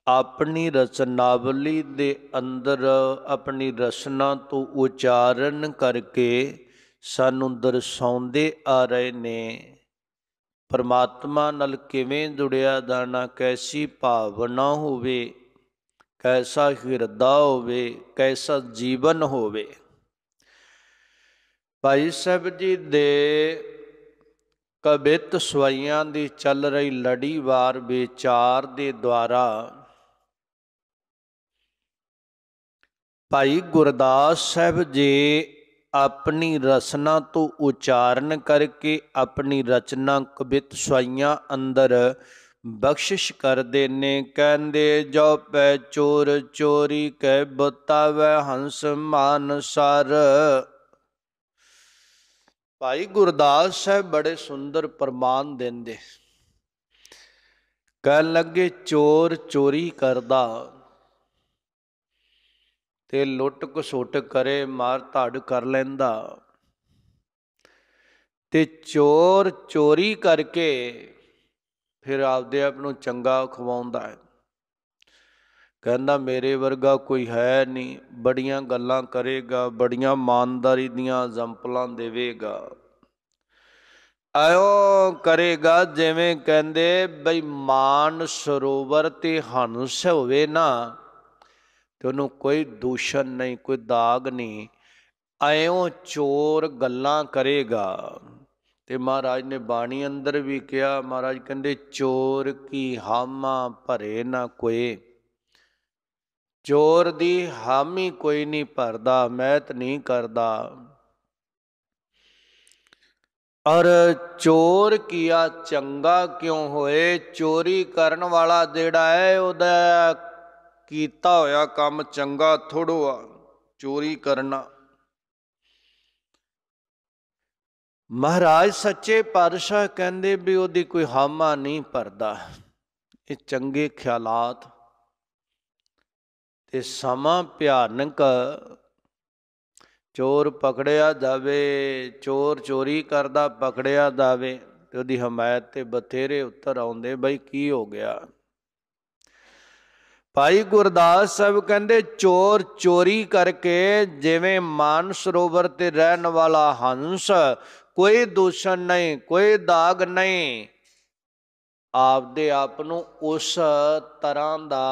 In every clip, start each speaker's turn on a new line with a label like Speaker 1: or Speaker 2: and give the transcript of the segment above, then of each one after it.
Speaker 1: अपनी रचनावली दे अंदर अपनी रचना तो उचारण करके सानू दर्शाउंदे आ रहे ने परमात्मा नाल किवें जुड़िया जाना, कैसी भावना होवे, कैसा हिरदा होवे, कैसा जीवन होवे। भाई साहब जी दे कवित सवाइयां दी चल रही लड़ीवार विचार दे द्वारा भाई गुरदास साहब जी अपनी रचना तो उचारण करके अपनी रचना कवित सवाइयां अंदर बख्शिश करते ने। कहते जो पै चोर चोरी कै बतावै हंस मान सर। भाई गुरदास साहब बड़े सुंदर प्रमाण देंदे, कह लगे चोर चोरी करदा ते लुट घसुट करे, मार धाड़ कर लैंदा, ते चोर चोरी करके फिर आपदे आप नूं चंगा खवाउंदा है। कहंदा मेरे वर्गा कोई है नहीं, बड़ियां गल्लां करेगा, बड़ियां ईमानदारी दियां एग्जांपलां देवेगा, आयो करेगा जिवें कहंदे बई मान सरोवर ते हंस होवे ना ते उहनूं कोई दूषण नहीं, कोई दाग नहीं, आयों चोर गल्लां करेगा। ते महाराज ने बाणी अंदर भी कहा, महाराज कहंदे चोर की हामा भरे ना कोई, चोर दी हामी कोई नहीं भरदा, मैत नहीं करदा। और चोर किया चंगा क्यों होए, चोरी करन वाला जिहड़ा है उहदा कीता होया काम चंगा थोड़ो आ चोरी करना। महाराज सच्चे पातशाह कहंदे भी उहदी कोई हामा नहीं भरदा। ये चंगे ख्यालात ते समा भयानक, चोर पकड़िया जावे, चोर चोरी करदा पकड़िया जावे ते उहदी हमायत ते बथेरे उत्तर आउंदे बई की हो गया। भाई गुरदास साहब कहंदे चोर चोरी करके जिवें मान सरोवर ते रहन वाला हंस, कोई दूषण नहीं, कोई दाग नहीं, आपदे आप नूं उस तरह दा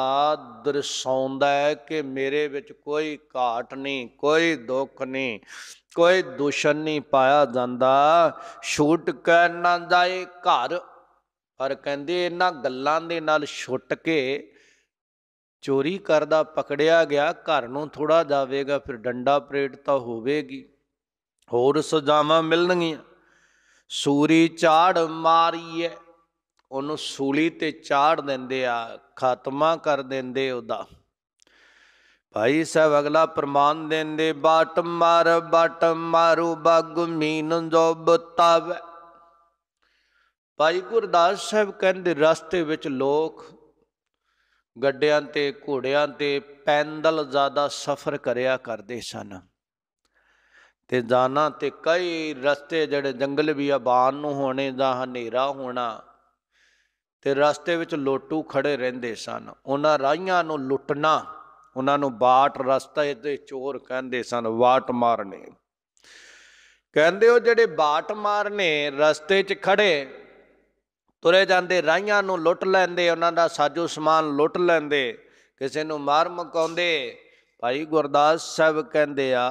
Speaker 1: दर्शाउंदा है कि मेरे विच कोई घाट नहीं, कोई दुख नहीं, कोई दूषण नहीं पाया जांदा। छूट कै ना जाए घर, पर कहंदे इन्हां गल्लां दे नाल छुट के चोरी करदा पकड़िया गया, घर नूं थोड़ा जावेगा, फिर डंडा परेड तां होवेगी, होर सजावां मिलणगियां। सूरी झाड़ मारीए, ਉਹਨੂੰ ਸੂਲੀ ਤੇ ਚਾੜ ਦਿੰਦੇ ਆ, ਖਾਤਮਾ ਕਰ ਦਿੰਦੇ ਉਹਦਾ। ਭਾਈ ਸਾਹਿਬ ਅਗਲਾ ਪ੍ਰਮਾਣ ਦਿੰਦੇ ਬਾਟ ਮਾਰੂ ਬੱਗ ਮੀਨ ਜੋ ਬਤਾਵੇ। ਭਾਈ ਗੁਰਦਾਸ ਸਾਹਿਬ ਕਹਿੰਦੇ ਰਸਤੇ ਵਿੱਚ ਲੋਕ ਗੱਡਿਆਂ ਤੇ ਘੋੜਿਆਂ ਤੇ ਪੈਦਲ ਜ਼ਿਆਦਾ ਸਫ਼ਰ ਕਰਿਆ ਕਰਦੇ ਸਨ ਤੇ ਜਾਣਾ ਤੇ ਕਈ ਰਸਤੇ ਜਿਹੜੇ ਜੰਗਲ ਬਿਆਬਾਨ ਨੂੰ ਹੋਣੇ ਜਾਂ ਹਨੇਰਾ ਹੋਣਾ ਤੇ ਰਸਤੇ ਵਿੱਚ ਲੋਟੂ ਖੜੇ ਰਹਿੰਦੇ ਸਨ। ਉਹਨਾਂ ਰਾਹੀਆਂ ਨੂੰ ਲੁੱਟਣਾ, ਉਹਨਾਂ ਨੂੰ ਬਾਟ ਰਸਤੇ ਦੇ ਚੋਰ ਕਹਿੰਦੇ ਸਨ, ਵਾਟ ਮਾਰਨੇ। ਕਹਿੰਦੇ ਉਹ ਜਿਹੜੇ ਬਾਟ ਮਾਰਨੇ ਰਸਤੇ 'ਚ ਖੜੇ ਤੁਰੇ ਜਾਂਦੇ ਰਾਹੀਆਂ ਨੂੰ ਲੁੱਟ ਲੈਂਦੇ, ਉਹਨਾਂ ਦਾ ਸਾਜੋ ਸਮਾਨ ਲੁੱਟ ਲੈਂਦੇ, ਕਿਸੇ ਨੂੰ ਮਾਰ ਮੁਕਾਉਂਦੇ। ਭਾਈ ਗੁਰਦਾਸ ਸਾਹਿਬ ਕਹਿੰਦੇ ਆ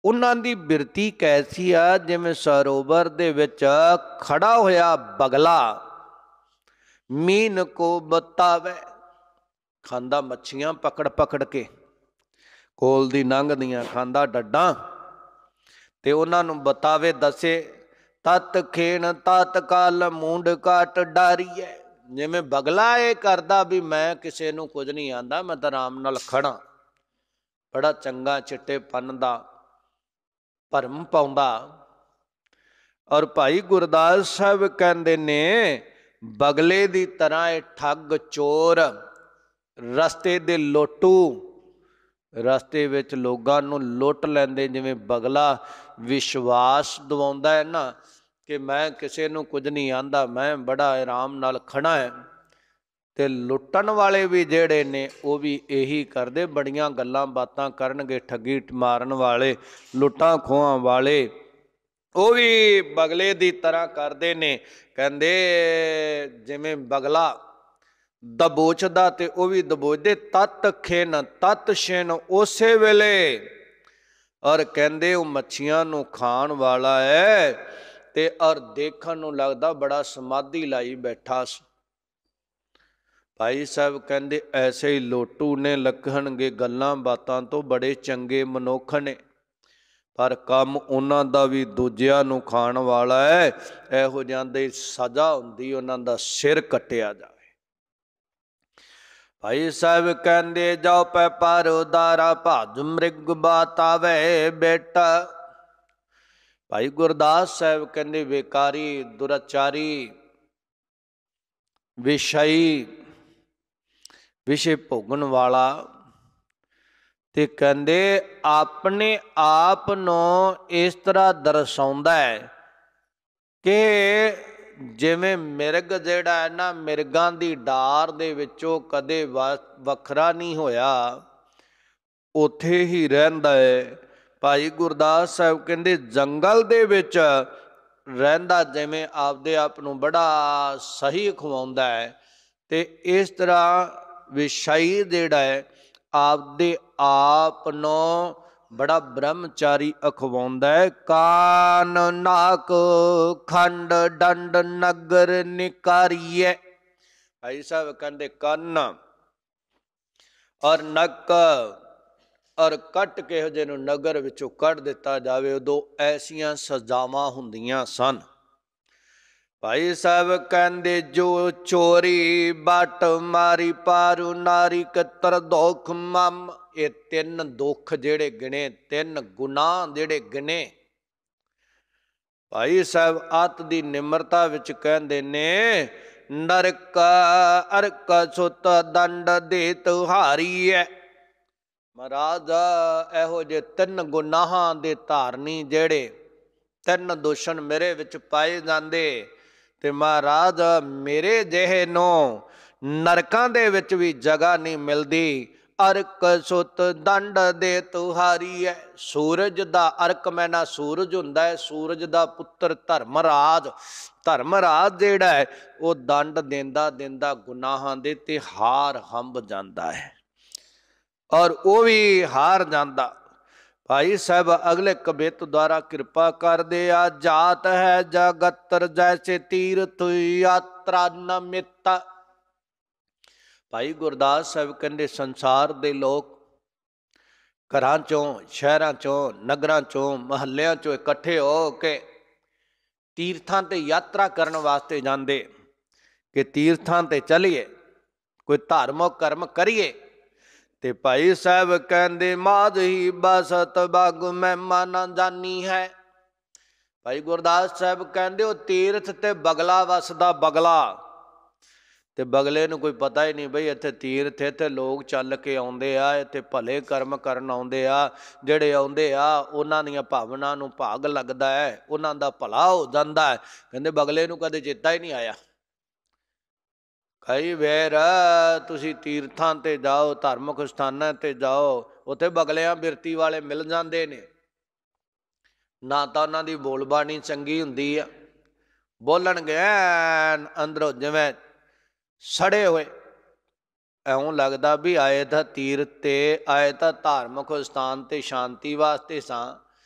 Speaker 1: ਉਹਨਾਂ ਦੀ ਬਿਰਤੀ ਕੈਸੀ ਆ ਜਿਵੇਂ ਸਰੋਵਰ ਦੇ ਵਿੱਚ ਖੜਾ ਹੋਇਆ ਬਗਲਾ ਮੀਨ ਕੋ ਬਤਾਵੇ, ਖਾਂਦਾ ਮੱਛੀਆਂ ਪਕੜ ਪਕੜ ਕੇ, ਕੋਲ ਦੀ ਲੰਘਦੀਆਂ ਖਾਂਦਾ ਡੱਡਾਂ, ਤੇ ਉਹਨਾਂ ਨੂੰ ਬਤਾਵੇ ਦੱਸੇ ਤਤ ਖੇਣ ਤਤ ਕਾਲ ਮੂੰਡ ਕਾਟ ਡਾਰੀਏ। ਜਿਵੇਂ ਬਗਲਾ ਇਹ ਕਰਦਾ ਵੀ ਮੈਂ ਕਿਸੇ ਨੂੰ ਕੁਝ ਨਹੀਂ ਆਂਦਾ, ਮੈਂ ਤਾਂ ਆਰਾਮ ਨਾਲ ਖੜਾ, ਬੜਾ ਚੰਗਾ ਚਿੱਟੇ ਪੰਨ ਦਾ ਭਰਮ ਪਾਉਂਦਾ। ਔਰ ਭਾਈ ਗੁਰਦਾਸ ਸਾਹਿਬ ਕਹਿੰਦੇ ਨੇ ਬਗਲੇ ਦੀ ਤਰ੍ਹਾਂ ਇਹ ਠੱਗ ਚੋਰ ਰਸਤੇ ਦੇ ਲੋਟੂ ਰਸਤੇ ਵਿੱਚ ਲੋਕਾਂ ਨੂੰ ਲੁੱਟ ਲੈਂਦੇ। ਜਿਵੇਂ ਬਗਲਾ ਵਿਸ਼ਵਾਸ ਦਿਵਾਉਂਦਾ ਹੈ ਨਾ ਕਿ ਮੈਂ ਕਿਸੇ ਨੂੰ ਕੁਝ ਨਹੀਂ ਆਂਦਾ, ਮੈਂ ਬੜਾ ਆਰਾਮ ਨਾਲ ਖੜਾ ਹੈ, ਤੇ ਲੁੱਟਣ ਵਾਲੇ ਵੀ ਜਿਹੜੇ ਨੇ ਉਹ ਵੀ ਇਹੀ ਕਰਦੇ, ਬੜੀਆਂ ਗੱਲਾਂ ਬਾਤਾਂ ਕਰਨਗੇ। ਠੱਗੀ ਮਾਰਨ ਵਾਲੇ, ਲੁੱਟਾਂ ਖੋਹਾਂ ਵਾਲੇ ਉਹ ਵੀ ਬਗਲੇ ਦੀ ਤਰ੍ਹਾਂ ਕਰਦੇ ਨੇ। ਕਹਿੰਦੇ ਜਿਵੇਂ ਬਗਲਾ ਦਬੋਚਦਾ ਤੇ ਉਹ ਵੀ ਦਬੋਚਦੇ। ਤਤ ਖਿਨ ਤਤ ਛਿਨ, ਉਸੇ ਵੇਲੇ। ਔਰ ਕਹਿੰਦੇ ਉਹ ਮੱਛੀਆਂ ਨੂੰ ਖਾਣ ਵਾਲਾ ਹੈ ਤੇ ਔਰ ਦੇਖਣ ਨੂੰ ਲੱਗਦਾ ਬੜਾ ਸਮਾਧੀ ਲਾਈ ਬੈਠਾ ਸੀ। ਭਾਈ ਸਾਹਿਬ ਕਹਿੰਦੇ ਐਸੇ ਹੀ ਲੋਟੂ ਨੇ ਲੱਗਣਗੇ ਗੱਲਾਂ ਬਾਤਾਂ ਤੋਂ, ਬੜੇ ਚੰਗੇ ਮਨੁੱਖ ਨੇ, ਪਰ ਕੰਮ ਉਹਨਾਂ ਦਾ ਵੀ ਦੂਜਿਆਂ ਨੂੰ ਖਾਣ ਵਾਲਾ ਹੈ। ਇਹੋ ਜਿਹਿਆਂ ਦੀ ਸਜ਼ਾ ਹੁੰਦੀ, ਉਹਨਾਂ ਦਾ ਸਿਰ ਕੱਟਿਆ ਜਾਵੇ। ਭਾਈ ਸਾਹਿਬ ਕਹਿੰਦੇ ਜਾਓ ਪੈ ਪਰ ਉਦਾਰਾ, ਭਜ ਮ੍ਰਿਗ ਬਾਤਾਵੇ ਬੇਟਾ। ਭਾਈ ਗੁਰਦਾਸ ਸਾਹਿਬ ਕਹਿੰਦੇ ਬੇਕਾਰੀ, ਦੁਰਾਚਾਰੀ, ਵਿਸ਼ਈ, ਵਿਸ਼ੇ ਭੋਗਣ ਵਾਲਾ, ਤੇ ਕਹਿੰਦੇ ਆਪਣੇ ਆਪ ਨੂੰ ਇਸ ਤਰ੍ਹਾਂ ਦਰਸਾਉਂਦਾ ਹੈ ਕਿ ਜਿਵੇਂ ਮਿਰਗ ਜਿਹੜਾ ਹੈ ਨਾ, ਮਿਰਗਾਂ ਦੀ ਡਾਰ ਦੇ ਵਿੱਚੋਂ ਕਦੇ ਵੱਖਰਾ ਨਹੀਂ ਹੋਇਆ, ਉੱਥੇ ਹੀ ਰਹਿੰਦਾ ਹੈ। ਭਾਈ ਗੁਰਦਾਸ ਸਾਹਿਬ ਕਹਿੰਦੇ ਜੰਗਲ ਦੇ ਵਿੱਚ ਰਹਿੰਦਾ ਜਿਵੇਂ ਆਪਦੇ ਆਪ ਨੂੰ ਬੜਾ ਸਹੀ ਖਵਾਉਂਦਾ ਹੈ, ਤੇ ਇਸ ਤਰ੍ਹਾਂ ਵਿਸ਼ਈ ਜਿਹੜਾ ਹੈ ਆਪਦੇ ਆਪ ਨੂੰ ਬੜਾ ਬ੍ਰਹਮਚਾਰੀ ਅਖਵਾਉਂਦਾ ਹੈ। ਕਾਨ ਨਾਕ ਖੰਡ ਡੰਡ ਨਗਰ ਨਿਕਾਰੀਏ। ਭਾਈ ਸਾਹਿਬ ਕਹਿੰਦੇ ਕੰਨ ਔਰ ਨੱਕ ਔਰ ਕੱਟ ਕੇ ਜਿਹੇ ਨੂੰ ਨਗਰ ਵਿੱਚੋਂ ਕੱਢ ਦਿੱਤਾ ਜਾਵੇ, ਉਦੋਂ ਐਸੀਆਂ ਸਜ਼ਾਵਾਂ ਹੁੰਦੀਆਂ ਸਨ। ਭਾਈ ਸਾਹਿਬ ਕਹਿੰਦੇ ਜੋ ਚੋਰੀ ਬਟ ਮਾਰੀ ਪਾਰੂ ਨਾਰੀ ਕਤਰ ਦੁਖ ਮਮ। ਇਹ ਤਿੰਨ ਦੁੱਖ ਜਿਹੜੇ ਗਿਣੇ, ਤਿੰਨ ਗੁਨਾਹ ਜਿਹੜੇ ਗਿਣੇ, ਭਾਈ ਸਾਹਿਬ ਅੱਤ ਦੀ ਨਿਮਰਤਾ ਵਿੱਚ ਕਹਿੰਦੇ ਨੇ ਨਰਕ ਅਰਕ ਸੁਤ ਦੰਡ ਦੇ ਤੁਹਾਰੀ ਹੈ। ਮਹਾਰਾਜ ਇਹੋ ਜਿਹੇ ਤਿੰਨ ਗੁਨਾਹਾਂ ਦੇ ਧਾਰਨੀ ਜਿਹੜੇ ਤਿੰਨ ਦੂਸ਼ਣ ਮੇਰੇ ਵਿੱਚ ਪਾਏ ਜਾਂਦੇ, ਤੇ ਮਹਾਰਾਜ ਮੇਰੇ ਜਿਹੇ ਨੂੰ ਨਰਕਾਂ ਦੇ ਵਿੱਚ ਵੀ ਜਗ੍ਹਾ ਨਹੀਂ ਮਿਲਦੀ। ਅਰਕ ਸੁਤ ਦੰਡ ਦੇ ਤੁਹਾਰੀ ਹੈ। ਸੂਰਜ ਦਾ ਅਰਕ ਮੈਨਾ ਸੂਰਜ ਹੁੰਦਾ ਹੈ, ਸੂਰਜ ਦਾ ਪੁੱਤਰ ਧਰਮਰਾਜ। ਧਰਮਰਾਜ ਜਿਹੜਾ ਹੈ ਉਹ ਦੰਡ ਦਿੰਦਾ ਦਿੰਦਾ ਗੁਨਾਹਾਂ ਦੇ ਤੇ ਹਾਰ ਹੰਬ ਜਾਂਦਾ ਹੈ, ਔਰ ਉਹ ਵੀ ਹਾਰ ਜਾਂਦਾ। ਭਾਈ ਸਾਹਿਬ ਅਗਲੇ ਕਬਿਤ ਦੁਆਰਾ ਕਿਰਪਾ ਕਰਦੇ ਆ। ਜਾਤ ਹੈ ਜਗਤਰ ਜੈਸੇ ਤੀਰਥ ਯਾਤਰਾ ਨਮਿਤ। ਭਾਈ ਗੁਰਦਾਸ ਸਾਹਿਬ ਕਹਿੰਦੇ ਸੰਸਾਰ ਦੇ ਲੋਕ ਘਰਾਂ ਚੋਂ, ਸ਼ਹਿਰਾਂ ਚੋਂ, ਨਗਰਾਂ ਚੋਂ, ਮਹੱਲਿਆਂ ਚੋਂ ਇਕੱਠੇ ਹੋ ਕੇ ਤੀਰਥਾਂ ਤੇ ਯਾਤਰਾ ਕਰਨ ਵਾਸਤੇ ਜਾਂਦੇ ਕਿ ਤੀਰਥਾਂ ਤੇ ਚਲੀਏ, ਕੋਈ ਧਾਰਮਿਕ ਕਰਮ ਕਰੀਏ। ਤੇ ਭਾਈ ਸਾਹਿਬ ਕਹਿੰਦੇ ਮਾਝ ਹੀ ਬਸਤ ਬਗ ਮਹਿਮਾਨਾਂ ਜਾਨੀ ਹੈ। ਭਾਈ ਗੁਰਦਾਸ ਸਾਹਿਬ ਕਹਿੰਦੇ ਉਹ ਤੀਰਥ ਤੇ ਬਗਲਾ ਵਸਦਾ, ਬਗਲਾ। ਤੇ ਬਗਲੇ ਨੂੰ ਕੋਈ ਪਤਾ ਹੀ ਨਹੀਂ ਬਈ ਇੱਥੇ ਤੀਰਥ, ਇੱਥੇ ਲੋਕ ਚੱਲ ਕੇ ਆਉਂਦੇ ਆ, ਇੱਥੇ ਭਲੇ ਕਰਮ ਕਰਨ ਆਉਂਦੇ ਆ। ਜਿਹੜੇ ਆਉਂਦੇ ਆ ਉਹਨਾਂ ਦੀਆਂ ਭਾਵਨਾ ਨੂੰ ਭਾਗ ਲੱਗਦਾ ਹੈ, ਉਹਨਾਂ ਦਾ ਭਲਾ ਹੋ ਜਾਂਦਾ ਹੈ। ਕਹਿੰਦੇ ਬਗਲੇ ਨੂੰ ਕਦੇ ਚੇਤਾ ਹੀ ਨਹੀਂ ਆਇਆ। ਕਈ ਵੇਰ ਤੁਸੀਂ ਤੀਰਥਾਂ ਤੇ ਜਾਓ, ਧਾਰਮਿਕ ਸਥਾਨਾਂ ਤੇ ਜਾਓ, ਉੱਥੇ ਬਗਲਿਆਂ ਬਿਰਤੀ ਵਾਲੇ ਮਿਲ ਜਾਂਦੇ ਨੇ। ਨਾ ਤਾਂ ਉਹਨਾਂ ਦੀ ਬੋਲਬਾਣੀ ਚੰਗੀ ਹੁੰਦੀ ਆ, ਬੋਲਣਗੇ ਅੰਦਰੋਂ ਜਿਵੇਂ ਸੜੇ ਹੋਏ, ਇਉਂ ਲੱਗਦਾ ਵੀ ਆਏ ਤਾਂ ਤੀਰਥ ਤੇ, ਆਏ ਤਾਂ ਧਾਰਮਿਕ ਸਥਾਨ ਤੇ ਸ਼ਾਂਤੀ ਵਾਸਤੇ ਸਾਂ,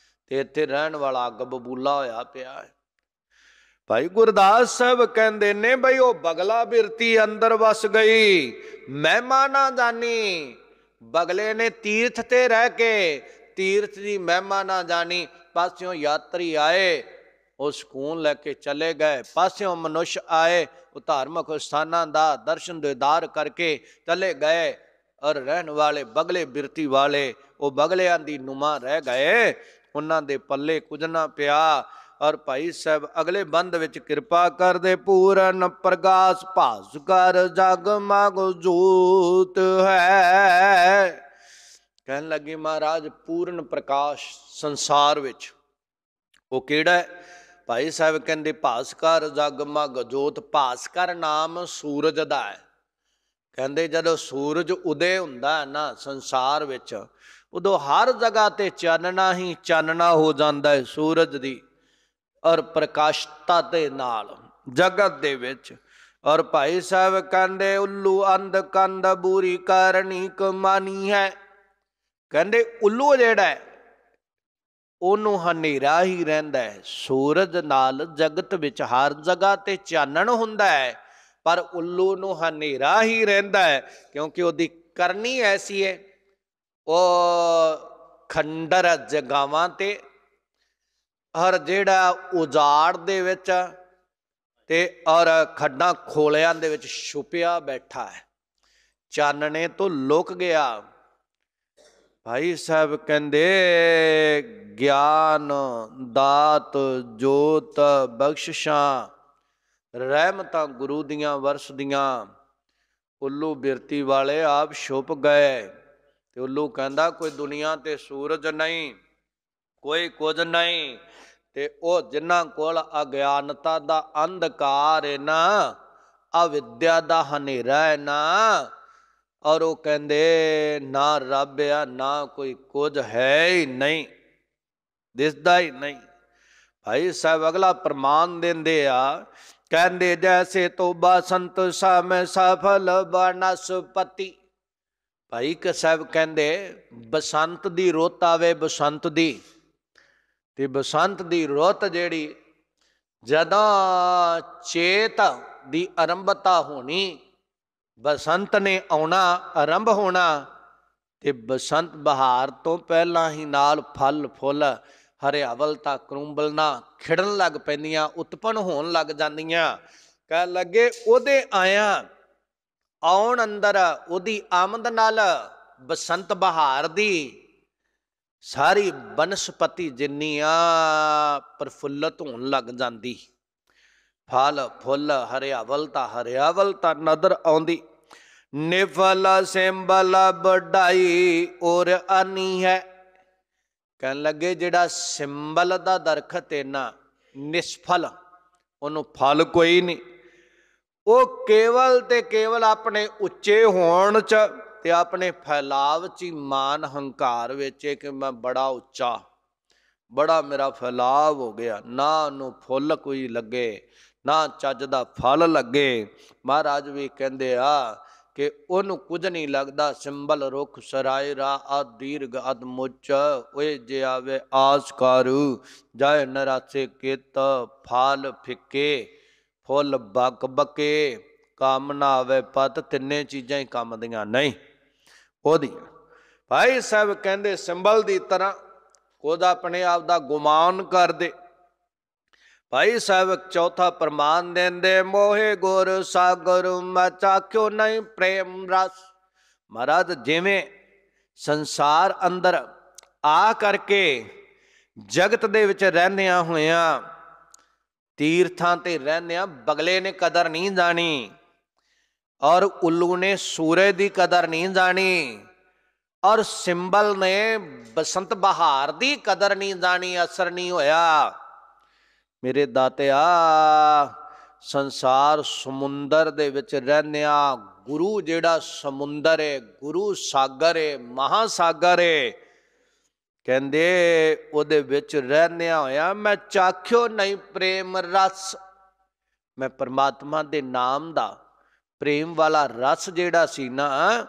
Speaker 1: ਤੇ ਇੱਥੇ ਰਹਿਣ ਵਾਲਾ ਅੱਗ ਬਬੂਲਾ ਹੋਇਆ ਪਿਆ ਹੈ। ਭਾਈ ਗੁਰਦਾਸ ਸਾਹਿਬ ਕਹਿੰਦੇ ਨੇ ਬਈ ਉਹ ਬਗਲਾ ਬਿਰਤੀ ਅੰਦਰ ਵਸ ਗਈ, ਮਹਿਮਾ ਨਾ ਜਾਣੀ। ਬਗਲੇ ਨੇ ਤੀਰਥ ਤੇ ਰਹਿ ਕੇ ਤੀਰਥ ਦੀ ਮਹਿਮਾ ਨਾ ਜਾਣੀ। ਪਾਸਿਓਂ ਯਾਤਰੀ ਆਏ, ਉਹ ਸਕੂਨ ਲੈ ਕੇ ਚਲੇ ਗਏ। ਪਾਸਿਓਂ ਮਨੁੱਖ ਆਏ, ਉਹ ਧਾਰਮਿਕ ਸਥਾਨਾਂ ਦਾ ਦਰਸ਼ਨ ਦੀਦਾਰ ਕਰਕੇ ਚਲੇ ਗਏ। ਔਰ ਰਹਿਣ ਵਾਲੇ ਬਗਲੇ ਬਿਰਤੀ ਵਾਲੇ ਉਹ ਬਗਲਿਆਂ ਦੀ ਨੁਮਾ ਰਹਿ ਗਏ, ਉਹਨਾਂ ਦੇ ਪੱਲੇ ਕੁਝ ਨਾ ਪਿਆ। ਔਰ ਭਾਈ ਸਾਹਿਬ ਅਗਲੇ ਬੰਦ ਵਿੱਚ ਕਿਰਪਾ ਕਰਦੇ ਪੂਰਨ ਪ੍ਰਗਾਸ ਭਾਸਕਰ ਜਗਮਗ ਜੋਤ ਹੈ। ਕਹਿਣ ਲੱਗੇ ਮਹਾਰਾਜ ਪੂਰਨ ਪ੍ਰਕਾਸ਼ ਸੰਸਾਰ ਵਿੱਚ ਉਹ ਕਿਹੜਾ ਹੈ? ਭਾਈ ਸਾਹਿਬ ਕਹਿੰਦੇ ਭਾਸਕਰ ਜਗਮਗ ਜੋਤ। ਭਾਸਕਰ ਨਾਮ ਸੂਰਜ ਦਾ ਹੈ, ਕਹਿੰਦੇ ਜਦੋਂ ਸੂਰਜ ਉਦੇ ਹੁੰਦਾ ਹੈ ਨਾ ਸੰਸਾਰ ਵਿੱਚ, ਉਦੋਂ ਹਰ ਜਗ੍ਹਾ ਤੇ ਚਾਨਣਾ ਹੀ ਚਾਨਣਾ ਹੋ ਜਾਂਦਾ ਹੈ ਸੂਰਜ ਦੀ ਔਰ ਪ੍ਰਕਾਸ਼ਤਾ ਦੇ ਨਾਲ ਜਗਤ ਦੇ ਵਿੱਚ। ਔਰ ਭਾਈ ਸਾਹਿਬ ਕਹਿੰਦੇ ਉੱਲੂ ਅੰਧ ਕੰਧ ਬੂਰੀ ਕਰਨੀ ਕਮਾਨੀ ਹੈ। ਕਹਿੰਦੇ ਉੱਲੂ ਜਿਹੜਾ ਹੈ ਉਹਨੂੰ ਹਨੇਰਾ ਹੀ ਰਹਿੰਦਾ ਹੈ। ਸੂਰਜ ਨਾਲ ਜਗਤ ਵਿੱਚ ਹਰ ਜਗ੍ਹਾ ਤੇ ਚਾਨਣ ਹੁੰਦਾ ਹੈ, ਪਰ ਉੱਲੂ ਨੂੰ ਹਨੇਰਾ ਹੀ ਰਹਿੰਦਾ ਹੈ, ਕਿਉਂਕਿ ਉਹਦੀ ਕਰਨੀ ਐਸੀ ਹੈ, ਉਹ ਖੰਡਰ ਜਗਾਵਾਂ ਤੇ ਔਰ ਜਿਹੜਾ ਉਜਾੜ ਦੇ ਵਿੱਚ ਤੇ ਔਰ ਖੱਡਾਂ ਖੋਲਿਆਂ ਦੇ ਵਿੱਚ ਛੁਪਿਆ ਬੈਠਾ ਹੈ, ਚਾਨਣੇ ਤੋਂ ਲੁਕ ਗਿਆ। ਭਾਈ ਸਾਹਿਬ ਕਹਿੰਦੇ ਗਿਆਨ ਦਾਤ ਜੋਤ ਬਖਸ਼ਿਸ਼ਾਂ ਰਹਿਮਤਾਂ ਗੁਰੂ ਦੀਆਂ ਵਰਸਦੀਆਂ। ਉੱਲੂ ਬਿਰਤੀ ਵਾਲੇ ਆਪ ਛੁਪ ਗਏ। ਤੇ ਉੱਲੂ ਕਹਿੰਦਾ ਕੋਈ ਦੁਨੀਆ ਤੇ ਸੂਰਜ ਨਹੀਂ, ਕੋਈ ਕੁਝ ਨਹੀਂ। ਤੇ ਉਹ ਜਿਨ੍ਹਾਂ ਕੋਲ ਅਗਿਆਨਤਾ ਦਾ ਅੰਧਕਾਰ ਹੈ ਨਾ, ਅਵਿਦਿਆ ਦਾ ਹਨੇਰਾ ਹੈ ਨਾ, ਔਰ ਉਹ ਕਹਿੰਦੇ ਨਾ ਰੱਬ ਆ ਨਾ ਕੋਈ ਕੁਝ ਹੈ ਹੀ ਨਹੀਂ, ਦਿਸਦਾ ਹੀ ਨਹੀਂ। ਭਾਈ ਸਾਹਿਬ ਅਗਲਾ ਪ੍ਰਮਾਣ ਦਿੰਦੇ ਆ, ਕਹਿੰਦੇ ਜੈਸੇ ਤੋਬਾ ਸੰਤ ਸਾਮੈ ਸਫਲ ਬਨਸਪਤੀ। ਭਾਈ ਸਾਹਿਬ ਕਹਿੰਦੇ ਬਸੰਤ ਦੀ ਰੁੱਤ ਆਵੇ, ਬਸੰਤ ਦੀ, ਤੇ ਬਸੰਤ ਦੀ ਰੁੱਤ ਜਿਹੜੀ ਜਦੋਂ ਚੇਤ ਦੀ ਆਰੰਭਤਾ ਹੋਣੀ, ਬਸੰਤ ਨੇ ਆਉਣਾ, ਆਰੰਭ ਹੋਣਾ, ਤੇ ਬਸੰਤ ਬਹਾਰ ਤੋਂ ਪਹਿਲਾਂ ਹੀ ਨਾਲ ਫਲ ਫੁੱਲ ਹਰਿਆਵਲਤਾ ਕਰੂੰਬਲਣਾ ਖਿੜਨ ਲੱਗ ਪੈਂਦੀਆਂ, ਉਤਪੰਨ ਹੋਣ ਲੱਗ ਜਾਂਦੀਆਂ। ਕਹਿ ਲੱਗੇ ਉਹਦੇ ਆਉਣ ਅੰਦਰ, ਉਹਦੀ ਆਮਦ ਨਾਲ ਬਸੰਤ ਬਹਾਰ ਦੀ ਸਾਰੀ ਬਨਸਪਤੀ ਜਿੰਨੀ ਆ ਪ੍ਰਫੁੱਲਤ ਹੋਣ ਲੱਗ ਜਾਂਦੀ, ਫਲ ਫੁੱਲ ਹਰਿਆਵਲਤਾ ਨਜ਼ਰ ਆਉਂਦੀ। ਨਿਫਲ ਸਿੰਬਲ ਵਡਾਈ ਔਰ ਆਨੀ ਹੈ। ਕਹਿਣ ਲੱਗੇ ਜਿਹੜਾ ਸਿੰਬਲ ਦਾ ਦਰਖਤ ਹੈ ਨਾ, ਨਿਸਫਲ, ਉਹਨੂੰ ਫਲ ਕੋਈ ਨਹੀਂ। ਉਹ ਕੇਵਲ ਤੇ ਕੇਵਲ ਆਪਣੇ ਉੱਚੇ ਹੋਣ 'ਚ ਤੇ ਆਪਣੇ ਫੈਲਾਵ 'ਚ ਹੀ ਮਾਨ ਹੰਕਾਰ ਵਿੱਚ ਕਿ ਮੈਂ ਬੜਾ ਉੱਚਾ, ਬੜਾ ਮੇਰਾ ਫੈਲਾਵ ਹੋ ਗਿਆ, ਨਾ ਉਹਨੂੰ ਫੁੱਲ ਕੋਈ ਲੱਗੇ ਨਾ ਚੱਜ ਦਾ ਫਲ ਲੱਗੇ। ਮਹਾਰਾਜ ਵੀ ਕਹਿੰਦੇ ਆ ਕਿ ਉਹਨੂੰ ਕੁਝ ਨਹੀਂ ਲੱਗਦਾ। ਸਿੰਬਲ ਰੁੱਖ ਸਰਾਏ ਰਾ ਆ ਦੀਰਘ ਅਦ ਮੁੱਚ, ਓਏ ਜੇ ਆਵੇ ਆਸ ਕਾਰੂ ਜਾਏ ਨਰਾਸੇ ਕਿਤ। ਫਲ ਫਿੱਕੇ ਫੁੱਲ ਬੱਕ ਬੱਕੇ, ਕੰਮ ਨਾ ਆਵੇ ਪਤ, ਤਿੰਨੇ ਚੀਜ਼ਾਂ ਹੀ ਕੰਮ ਦੀਆਂ ਨਹੀਂ ਉਹਦੀਆਂ। ਭਾਈ ਸਾਹਿਬ ਕਹਿੰਦੇ ਸਿੰਬਲ ਦੀ ਤਰ੍ਹਾਂ ਖੁਦ ਆਪਣੇ ਆਪ ਦਾ ਗੁਮਾਨ ਕਰਦੇ। ਭਾਈ ਸਾਹਿਬ ਚੌਥਾ ਪ੍ਰਮਾਣ ਦਿੰਦੇ, ਮੋਹੇ ਗੁਰ ਸਾਗਰ ਮੈਂ ਚਾਖਿਓ ਨਹੀਂ ਪ੍ਰੇਮ ਰਸ। ਮਹਾਰਾਜ ਜਿਵੇਂ ਸੰਸਾਰ ਅੰਦਰ ਆ ਕਰਕੇ ਜਗਤ ਦੇ ਵਿੱਚ ਰਹਿੰਦਿਆਂ ਹੋਇਆਂ, ਤੀਰਥਾਂ ਤੇ ਰਹਿੰਦਿਆਂ ਬਗਲੇ ਨੇ ਕਦਰ ਨਹੀਂ ਜਾਣੀ, ਔਰ ਉੱਲੂ ਨੇ ਸੂਰਜ ਦੀ ਕਦਰ ਨਹੀਂ ਜਾਣੀ, ਔਰ ਸਿੰਬਲ ਨੇ ਬਸੰਤ ਬਹਾਰ ਦੀ ਕਦਰ ਨਹੀਂ ਜਾਣੀ, ਅਸਰ ਨਹੀਂ ਹੋਇਆ। ਮੇਰੇ ਦਾਤਿਆ ਸੰਸਾਰ ਸਮੁੰਦਰ ਦੇ ਵਿੱਚ ਰਹਿੰਦਿਆਂ ਗੁਰੂ ਜਿਹੜਾ ਸਮੁੰਦਰ ਹੈ, ਗੁਰੂ ਸਾਗਰ ਹੈ, ਮਹਾਸਾਗਰ ਹੈ, ਕਹਿੰਦੇ ਉਹਦੇ ਵਿੱਚ ਰਹਿੰਦਿਆਂ ਹੋਇਆ ਮੈਂ ਚਾਖਿਓ ਨਹੀਂ ਪ੍ਰੇਮ ਰਸ। ਮੈਂ ਪਰਮਾਤਮਾ ਦੇ ਨਾਮ ਦਾ ਪ੍ਰੇਮ ਵਾਲਾ ਰਸ ਜਿਹੜਾ ਸੀ ਨਾ,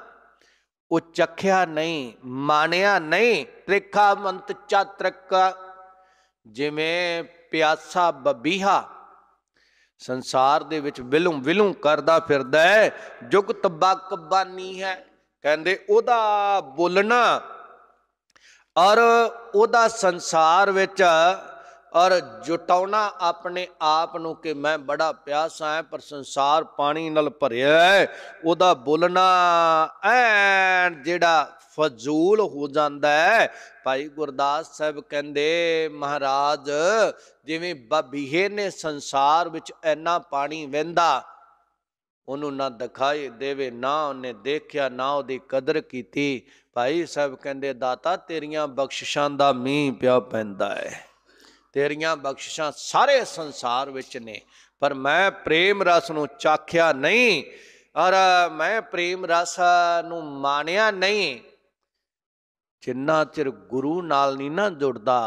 Speaker 1: ਉਹ ਚਖਿਆ ਨਹੀਂ, ਮਾਣਿਆ ਨਹੀਂ। ਤ੍ਰਿਖਾ ਮੰਤ ਚਾਤਰਕ, ਜਿਵੇਂ ਪਿਆਸਾ ਬਬੀਹਾ ਸੰਸਾਰ ਦੇ ਵਿੱਚ ਵਿਲੂੰ ਵਿਲੂੰ ਕਰਦਾ ਫਿਰਦਾ ਹੈ, ਜੁਗਤ ਬਾਕਬਾਨੀ ਹੈ। ਕਹਿੰਦੇ ਉਹਦਾ ਬੋਲਣਾ ਔਰ ਉਹਦਾ ਸੰਸਾਰ ਵਿੱਚ ਔਰ ਜੁਟਾਉਣਾ ਆਪਣੇ ਆਪ ਨੂੰ ਕਿ ਮੈਂ ਬੜਾ ਪਿਆਸਾ ਹੈ, ਪਰ ਸੰਸਾਰ ਪਾਣੀ ਨਾਲ ਭਰਿਆ ਹੈ, ਉਹਦਾ ਬੋਲਣਾ ਐਨ ਜਿਹੜਾ ਫਜ਼ੂਲ ਹੋ ਜਾਂਦਾ ਹੈ। ਭਾਈ ਗੁਰਦਾਸ ਸਾਹਿਬ ਕਹਿੰਦੇ ਮਹਾਰਾਜ ਜਿਵੇਂ ਬਬੀਹੇ ਨੇ ਸੰਸਾਰ ਵਿੱਚ ਇੰਨਾ ਪਾਣੀ ਵਹਿੰਦਾ, ਉਹਨੂੰ ਨਾ ਦਿਖਾਈ ਦੇਵੇ, ਨਾ ਉਹਨੇ ਦੇਖਿਆ, ਨਾ ਉਹਦੀ ਕਦਰ ਕੀਤੀ। ਭਾਈ ਸਾਹਿਬ ਕਹਿੰਦੇ ਦਾਤਾ ਤੇਰੀਆਂ ਬਖਸ਼ਿਸ਼ਾਂ ਦਾ ਮੀਂਹ ਪਿਆ ਪੈਂਦਾ ਹੈ, ਤੇਰੀਆਂ ਬਖਸ਼ਿਸ਼ਾਂ ਸਾਰੇ ਸੰਸਾਰ ਵਿੱਚ ਨੇ, ਪਰ ਮੈਂ ਪ੍ਰੇਮ ਰਸ ਨੂੰ ਚਾਖਿਆ ਨਹੀਂ। और मैं प्रेम रस नूं मानिया नहीं, जिन्ना चिर गुरु नाल नहीं ना जुड़दा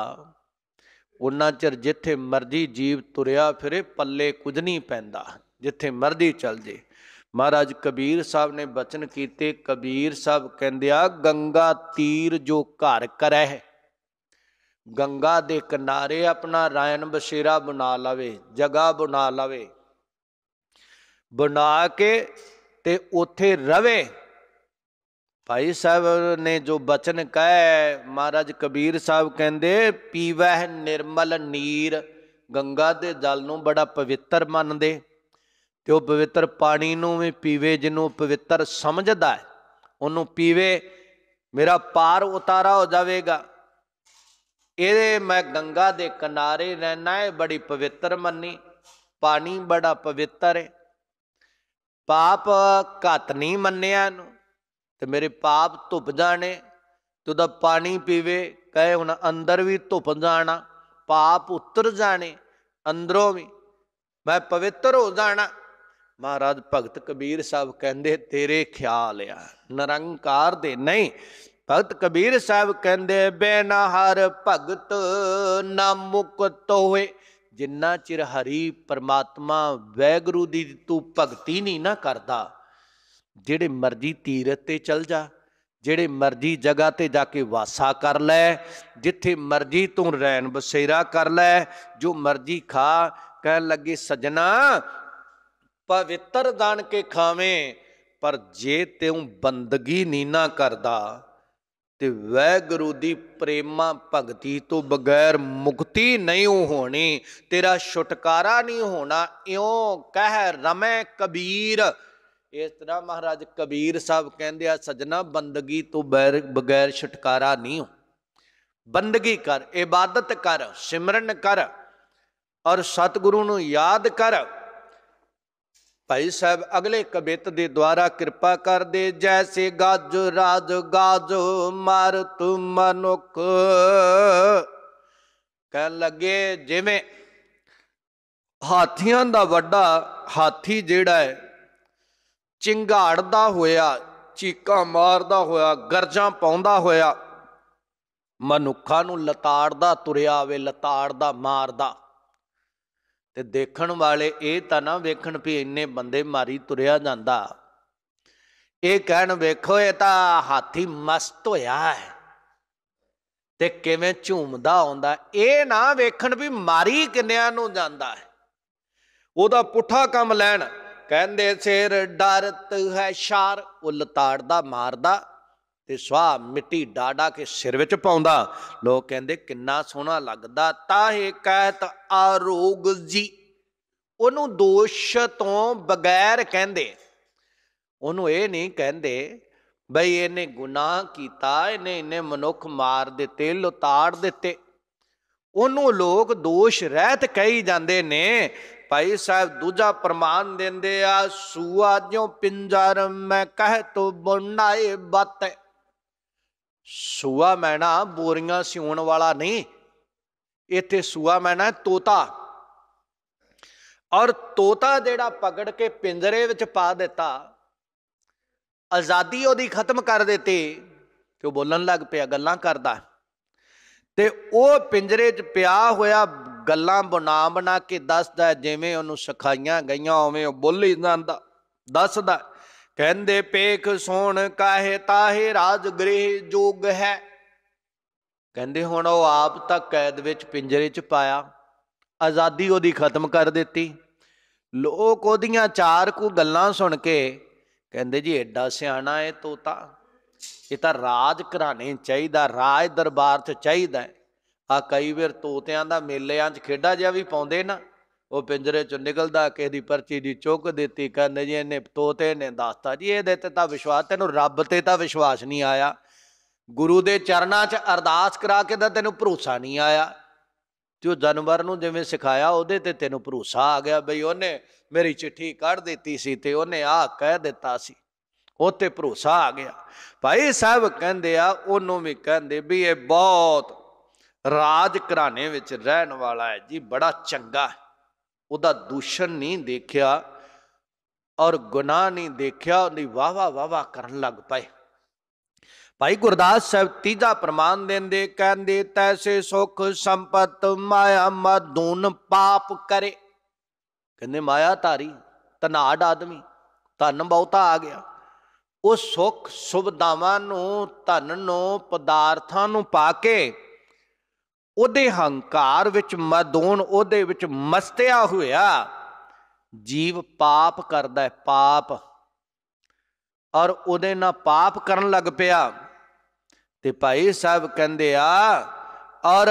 Speaker 1: उन्ना चिर जिथे मर्जी जीव तुरिया फिरे पल्ले कुछ नहीं पैंदा, जिथे मर्जी चल जे। महाराज कबीर साहब ने बचन कीते। कबीर साहब कहंदे आ गंगा तीर जो घर करे, गंगा दे किनारे अपना रायन बसेरा बना लवे, जगह बना लवे, बना के ते उथे रवे। भाई साहब ने जो बचन कहे, महाराज कबीर साहब कहंदे पीवह निर्मल नीर, गंगा दे जल नूं बड़ा पवित्र मनदे ते वो पवित्र पानी नूं भी पीवे, जिन्हों पवित्र समझदा है उन्हों पीवे, मेरा पार उतारा हो जाएगा। ये मैं गंगा दे किनारे रहना है, बड़ी पवित्र मन्नी, पानी बड़ा पवित्र है, पाप घत नहीं मन्निया तो मेरे पाप धुप जाने। तो दा पानी पीवे, कहे हुण अंदर भी धुप जाना, पाप उतर जाने अंदरों भी, मैं पवित्र हो जाना। महाराज भगत कबीर साहब कहंदे तेरे ख्याल आ निरंकार दे नहीं। भगत कबीर साहब कहंदे बिना हर भगत ना मुक्त होए, जिन्ना चिर हरि परमात्मा वैगुरु दी तू भगती नहीं ना करदा, जेड़े मर्जी तीरथ ते चल जा, जेड़े मर्जी जगह ते जाके वासा कर लै, जिथे मर्जी तू रैन बसेरा कर लै, जो मर्जी खा। कह लगे सजना पवित्र जान के खावें, पर जे त्यों बंदगी नहीं ना करदा ते वैगुरु दी प्रेमा भगती तो बगैर मुक्ति नहीं होनी, तेरा छुटकारा नहीं होना। इयों कह रमै कबीर। इस तरह महाराज कबीर साहब कहंदे आ सजना बंदगी तो बगैर छुटकारा नहीं हो। बंदगी कर, इबादत कर, सिमरन कर और सतगुरु नूं याद कर। भाई साहब अगले कबित दे द्वारा कृपा कर दे। जैसे गाज राज गाज मार तू मनुख, कह लगे जिवें हाथियां दा वड्डा हाथी जिहड़ा है चिंगाड़दा होया, चीकां मारदा होया, गरजां पाउंदा होया मनुखां नूं लताड़दा तुरिया आवे, लताड़दा मारदा। ते देखण वाले ये तां ना वेखण भी इन्ने बंदे मारी तुरिया जांदा, ये कहण वेखो ये तां हाथी मस्त होया है ते किवें झूमदा आउंदा। ये ना वेखण भी मारी किन्नियां नूं जांदा है, ओदा पुठा काम लैण। कहंदे सिर डरत है शार, वो लताड़दा मारदा ते स्वाह मिट्टी डाडा के सिर विच पाउंदा। लोग कहंदे किन्ना सोहना लगदा। ताहे कहत आरोग जी, ओनू दोष तो बगैर कहंदे, ओनू ये नहीं कहंदे बई इहने गुनाह कीता, इहने इन्ने मनुख मार दिते, लताड़ दिते। ओनू लोग दोष रहत कही जांदे ने। भाई साहब दूजा प्रमाण देंदे आ, सूआ ज्यों पिंजर मैं कह तो बनाए बत। सूआ मैना बोरियां सिउण वाला नहीं, इत्थे सूआ मैना है तोता। और तोता जेड़ा पकड़ के पिंजरे विच पा दिता, आजादी ओदी खत्म कर देती, तो बोलन लग पिया, गल्लां करदा ते वो पिंजरे च पिया होया गल्लां बना बना के दसदा, जिवें उहनूं सिखाईयां गईयां उवें वो बोली जांदा दसदा। कहंदे पेख सोण काहे ताहे राजगृह जोग है। कहंदे हुण वो आप तां कैद विच पिंजरे च पाया, आज़ादी ओदी खत्म कर दिती। लोग ओदियां चार कु गल्लां सुन के कहंदे जी एडा सियाणा है तोता, ये तां राज घराने चाहिदा, राज दरबार च चाहिदा है। आ कई बार तोतियां दा मेलियां च खेडा जिहा भी पाउंदे ना, वो पिंजरे चों निकलदा किसी दी पर्ची दी चुक दित्ती, कहंदे जी इन्हें तोते ने दसता जी इहदे ते तां विश्वास, तैनूं रब ते तां विश्वास नहीं आया, गुरु दे चरनां च अरदास करा के तां तैनूं भरोसा नहीं आया, जो जानवर नूं जिवें सिखाया उहदे ते तैनूं भरोसा आ गया बई उहने मेरी चिट्ठी कढ़ दित्ती सी ते उहने आ कह दित्ता सी, उत्ते भरोसा आ गया। भाई साहब कहंदे आ उहनूं भी कहंदे भी ये बहुत राज घराने विच रहन वाला है जी, बड़ा चंगा है, उहदा दूषण नहीं देखिया। और गुनाह नहीं देखा, उनकी वाह वाह वाह करन लग पाए। भाई गुरदास साहब तीजा प्रमाण देंदे, कहंदे तैसे सुख संपत माया मधून पाप करे। कहंदे माया धारी धनाड़ आदमी, धन बहुता आ गया, ਉਹ ਸੁੱਖ ਸੁਵਿਧਾਵਾਂ ਨੂੰ, ਧਨ ਨੂੰ, ਪਦਾਰਥਾਂ ਨੂੰ ਪਾ ਕੇ ਉਹਦੇ ਹੰਕਾਰ ਵਿੱਚ ਮਦੋਨ, ਉਹਦੇ ਵਿੱਚ ਮਸਤਿਆ ਹੋਇਆ ਜੀਵ ਪਾਪ ਕਰਦਾ ਹੈ, ਪਾਪ, ਔਰ ਉਹਦੇ ਨਾਲ ਪਾਪ ਕਰਨ ਲੱਗ ਪਿਆ। ਤੇ ਭਾਈ ਸਾਹਿਬ ਕਹਿੰਦੇ ਆ, ਔਰ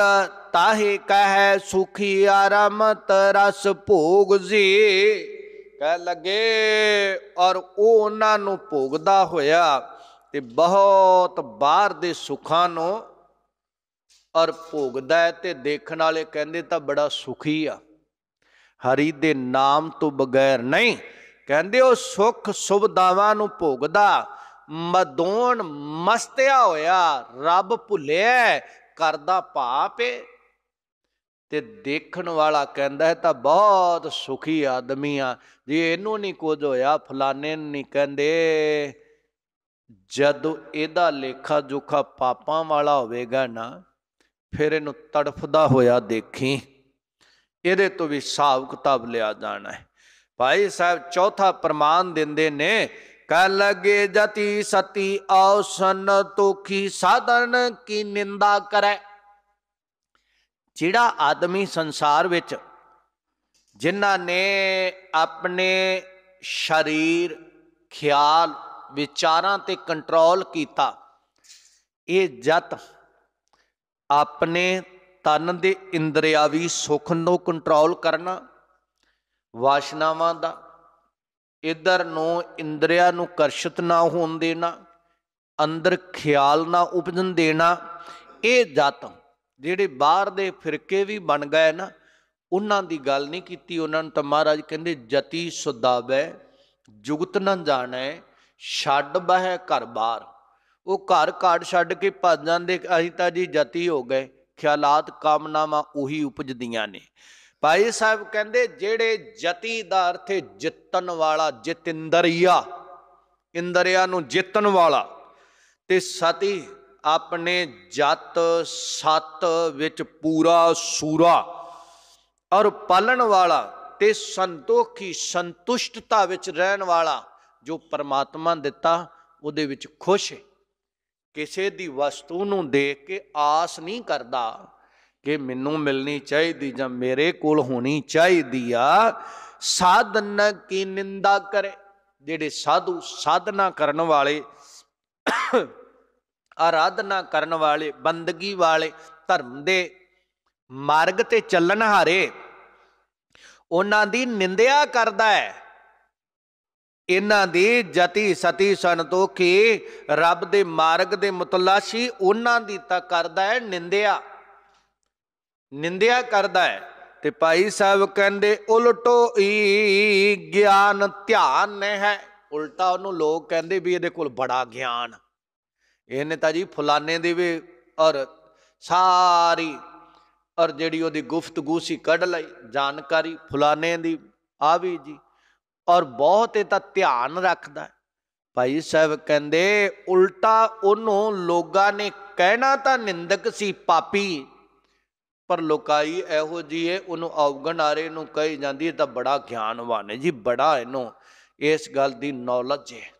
Speaker 1: ਤਾਹੇ ਕਹੈ ਸੁਖੀ ਆਰਾਮਤ ਰਸ ਭੋਗ ਜੀ, ਕਹਿ ਲੱਗੇ, ਔਰ ਉਹ ਉਹਨਾਂ ਨੂੰ ਭੋਗਦਾ ਹੋਇਆ ਤੇ ਬਹੁਤ ਬਾਹਰ ਦੇ ਸੁੱਖਾਂ ਨੂੰ ਔਰ ਭੋਗਦਾ ਹੈ। ਤੇ ਦੇਖਣ ਵਾਲੇ ਕਹਿੰਦੇ ਤਾਂ ਬੜਾ ਸੁਖੀ ਆ, ਹਰੀ ਦੇ ਨਾਮ ਤੋਂ ਬਗੈਰ ਨਹੀਂ। ਕਹਿੰਦੇ ਉਹ ਸੁੱਖ ਸੁਵਿਧਾਵਾਂ ਨੂੰ ਭੋਗਦਾ, ਮਦੋਣ ਮਸਤਿਆ ਹੋਇਆ, ਰੱਬ ਭੁੱਲਿਆ, ਕਰਦਾ ਪਾਪ ਏ। ਤੇ ਦੇਖਣ ਵਾਲਾ ਕਹਿੰਦਾ ਤਾਂ ਬਹੁਤ ਸੁਖੀ ਆਦਮੀ ਆ, ਜੇ ਇਹਨੂੰ ਨਹੀਂ ਕੁਝ ਹੋਇਆ ਫਲਾਣੇ ਨੂੰ ਨਹੀਂ। ਕਹਿੰਦੇ ਜਦੋਂ ਇਹਦਾ ਲੇਖਾ ਜੋਖਾ ਪਾਪਾਂ ਵਾਲਾ ਹੋਵੇਗਾ ਨਾ, ਫਿਰ ਇਹਨੂੰ ਤੜਫਦਾ ਹੋਇਆ ਦੇਖੀ, ਇਹਦੇ ਤੋਂ ਵੀ ਹਿਸਾਬ ਕਿਤਾਬ ਲਿਆ ਜਾਣਾ ਹੈ। ਭਾਈ ਸਾਹਿਬ ਚੌਥਾ ਪ੍ਰਮਾਣ ਦਿੰਦੇ ਨੇ, ਕਹਿ ਲਗੇ ਜਤੀ ਸਤੀ ਔਸਨ ਤੋਖੀ ਸਾਧਨ ਕੀ ਨਿੰਦਾ ਕਰੇ। ਜਿਹੜਾ ਆਦਮੀ ਸੰਸਾਰ ਵਿੱਚ ਜਿਨ੍ਹਾਂ ਨੇ ਆਪਣੇ ਸਰੀਰ, ਖਿਆਲ, ਵਿਚਾਰਾਂ ਤੇ ਕੰਟਰੋਲ ਕੀਤਾ, ਇਹ ਜਤ ਆਪਣੇ ਤਨ ਦੇ ਇੰਦਰਿਆਵੀ ਸੁੱਖ ਨੂੰ ਕੰਟਰੋਲ ਕਰਨਾ, ਵਾਸ਼ਨਾਵਾਂ ਦਾ, ਇੱਧਰ ਨੂੰ ਇੰਦਰੀਆਂ ਨੂੰ ਕਰਸ਼ਿਤ ਨਾ ਹੋਣ ਦੇਣਾ, ਅੰਦਰ ਖਿਆਲ ਨਾ ਉਪਜਣ ਦੇਣਾ, ਇਹ ਜਤ ਜਿਹੜੇ ਬਾਹਰ ਦੇ ਫਿਰਕੇ ਵੀ ਬਣ ਗਏ ਨਾ, ਉਹਨਾਂ ਦੀ ਗੱਲ ਨਹੀਂ ਕੀਤੀ। ਉਹਨਾਂ ਨੂੰ ਤਾਂ ਮਹਾਰਾਜ ਕਹਿੰਦੇ ਜਤੀ ਸੁਦਾਵੈ ਜੁਗਤ ਨਾ ਜਾਣੈ, ਛੱਡ ਬਹਿ ਘਰ ਬਾਹਰ। ਉਹ ਘਰ ਘਾਟ ਛੱਡ ਕੇ ਭੱਜ ਜਾਂਦੇ, ਅਸੀਂ ਤਾਂ ਜੀ ਜਤੀ ਹੋ ਗਏ, ਖਿਆਲਾਤ ਕਾਮਨਾਵਾਂ ਉਹੀ ਉਪਜਦੀਆਂ ਨੇ। ਭਾਈ ਸਾਹਿਬ ਕਹਿੰਦੇ ਜਿਹੜੇ ਜਤੀ ਦਾ ਅਰਥ ਹੈ ਜਿੱਤਣ ਵਾਲਾ, ਜਿਤਿੰਦਰੀਆ, ਇੰਦਰੀਆਂ ਨੂੰ ਜਿੱਤਣ ਵਾਲਾ, ਤੇ ਸਤੀ ਆਪਣੇ ਜਤ ਸਤ ਵਿੱਚ ਪੂਰਾ ਸੂਰਾ ਔਰ ਪਾਲਣ ਵਾਲਾ, ਤੇ ਸੰਤੋਖੀ ਸੰਤੁਸ਼ਟਤਾ ਵਿੱਚ ਰਹਿਣ ਵਾਲਾ, ਜੋ ਪਰਮਾਤਮਾ ਦਿੱਤਾ ਉਹਦੇ ਵਿੱਚ ਖੁਸ਼ ਹੈ, ਕਿਸੇ ਦੀ ਵਸਤੂ ਨੂੰ ਦੇਖ ਕੇ ਆਸ ਨਹੀਂ ਕਰਦਾ ਕਿ ਮੈਨੂੰ ਮਿਲਣੀ ਚਾਹੀਦੀ ਜਾਂ ਮੇਰੇ ਕੋਲ ਹੋਣੀ ਚਾਹੀਦੀ ਆ। ਸਾਧਨ ਕੀ ਨਿੰਦਾ ਕਰੇ। ਜਿਹੜੇ ਸਾਧੂ ਸਾਧਨਾ ਕਰਨ ਵਾਲੇ, ਆਰਾਧਨਾ ਕਰਨ ਵਾਲੇ, ਬੰਦਗੀ ਵਾਲੇ, ਧਰਮ ਦੇ ਮਾਰਗ ਤੇ ਚੱਲਣ ਹਾਰੇ, ਉਹਨਾਂ ਦੀ ਨਿੰਦਿਆ ਕਰਦਾ ਹੈ। ਇਹਨਾਂ ਦੀ ਜਤੀ ਸਤੀ ਸੰਤੋਖੀ, ਰੱਬ ਦੇ ਮਾਰਗ ਦੇ ਮੁਤਲਾਸ਼ੀ, ਉਹਨਾਂ ਦੀ ਤਾਂ ਕਰਦਾ ਹੈ ਨਿੰਦਿਆ, ਨਿੰਦਿਆ ਕਰਦਾ ਹੈ। ਤੇ ਭਾਈ ਸਾਹਿਬ ਕਹਿੰਦੇ ਉਲਟੋ ਹੀ ਗਿਆਨ ਧਿਆਨ ਹੈ। ਉਲਟਾ ਉਹਨੂੰ ਲੋਕ ਕਹਿੰਦੇ ਵੀ ਇਹਦੇ ਕੋਲ ਬੜਾ ਗਿਆਨ, ਇਹਨੇ ਤਾਂ ਜੀ ਫਲਾਨੇ ਦੀ ਵੀ ਔਰ ਸਾਰੀ ਔਰ ਜਿਹੜੀ ਉਹਦੀ ਗੁਫ਼ਤਗੂ ਸੀ ਕੱਢ ਲਈ, ਜਾਣਕਾਰੀ ਫਲਾਨੇ ਦੀ ਆ ਵੀ ਜੀ, ਔਰ ਬਹੁਤ ਇਹ ਤਾਂ ਧਿਆਨ ਰੱਖਦਾ। ਭਾਈ ਸਾਹਿਬ ਕਹਿੰਦੇ ਉਲਟਾ ਉਹਨੂੰ ਲੋਕਾਂ ਨੇ ਕਹਿਣਾ ਤਾਂ ਨਿੰਦਕ ਸੀ, ਪਾਪੀ, ਪਰ ਲੋਕਾਈ ਇਹੋ ਜਿਹੀ ਹੈ, ਉਹਨੂੰ ਅਵਗਣ ਆਰੇ ਨੂੰ ਕਹੀ ਜਾਂਦੀ ਹੈ ਤਾਂ ਬੜਾ ਗਿਆਨਵਾਨ ਹੈ ਜੀ, ਬੜਾ ਇਹਨੂੰ ਇਸ ਗੱਲ ਦੀ ਨੌਲੇਜ ਹੈ।